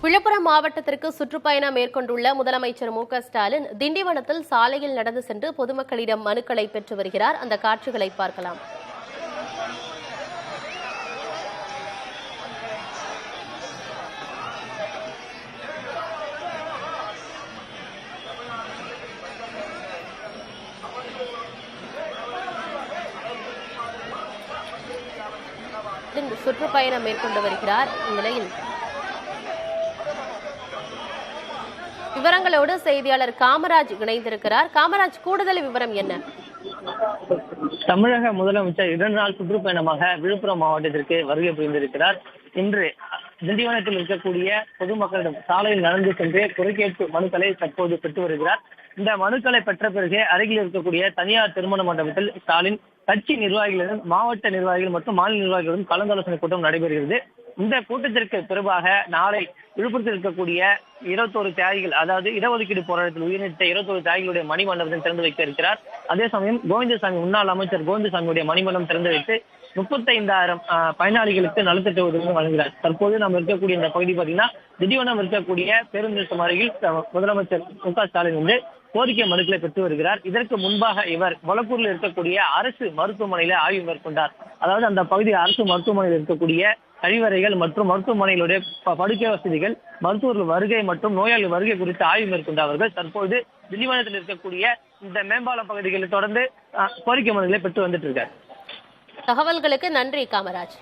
விழுப்புரம் மாவட்டத்திற்கு சுற்றுப்பயணம் மேற்கொண்டுள்ள முதலமைச்சர் மு.க.ஸ்டாலின் திண்டிவனத்தில் சாலையில் நடந்து சென்று பொதுமக்களிடம் மனுக்களை பெற்று வருகிறார். அந்த காட்சிகளை பார்க்கலாம். சுற்றுப்பயணம் மேற்கொண்டு வருகிறார். இந்நிலையில் விவரங்களோடு செய்தியாளர் காமராஜ் இணைந்திருக்கிறார். காமராஜ், கூடுதல் விவரம் என்ன? தமிழக முதலமைச்சர் 2 நாள் சுற்றுப்பயணமாக விழுப்புரம் மாவட்டத்திற்கு வருகை புரிந்திருக்கிறார். இன்று திண்டிவனத்தில் இருக்கக்கூடிய பொதுமக்களிடம் சாலையில் நடந்து சென்று குறைகேட்பு மனுக்களை தற்போது பெற்று வருகிறார். இந்த மனுக்களை பெற்ற பிறகு அருகில் இருக்கக்கூடிய தனியார் திருமண மண்டபத்தில் ஸ்டாலின் கட்சி நிர்வாகிகளுடன் மாவட்ட நிர்வாகிகள் மற்றும் மாநில நிர்வாகிகளுடன் கலந்தாலோசனை கூட்டம் நடைபெறுகிறது. இந்த கூட்டத்திற்கு பிறகாக நாளை விழுப்புரத்தில் இருக்கக்கூடிய 21 தியாகிகள், அதாவது இடஒதுக்கீடு போராட்டத்தில் உயிரிழந்த 21 தியாகிகளுடைய மணிமண்டபத்தை திறந்து வைக்க இருக்கிறார். அதே சமயம் கோவிந்தசாமி, முன்னாள் அமைச்சர் கோவிந்தசாமியுடைய மணிமண்டபம் திறந்து வைத்து 35,000 பயனாளிகளுக்கு நலத்திட்ட உதவி வழங்குகிறார். தற்போது நாம் இருக்கக்கூடிய இந்த பகுதி பார்த்தீங்கன்னா திண்டிவனம் இருக்கக்கூடிய பேருந்து நிலையம் அருகில் முதலமைச்சர் மு.க.ஸ்டாலின் வந்து கோரிக்கை மனுக்களை பெற்று வருகிறார். இதற்கு முன்பாக இவர் மொளப்பூரில் இருக்கக்கூடிய அரசு மருத்துவமனையில ஆய்வு மேற்கொண்டார். அதாவது அந்த பகுதி அரசு மருத்துவமனையில் இருக்கக்கூடிய கழிவறைகள் மற்றும் மருத்துவமனைகளுடைய படுக்கை வசதிகள், மருத்துவர்கள் வருகை மற்றும் நோயாளி வருகை குறித்து ஆய்வு மேற்கொண்ட அவர்கள் தற்போது திண்டிவனத்தில் இருக்கக்கூடிய இந்த மேம்பாலம் பகுதிகளில் தொடர்ந்து கோரிக்கை மனுக்களை பெற்று வந்துட்டு இருக்கார். தகவல்களுக்கு நன்றி காமராஜ்.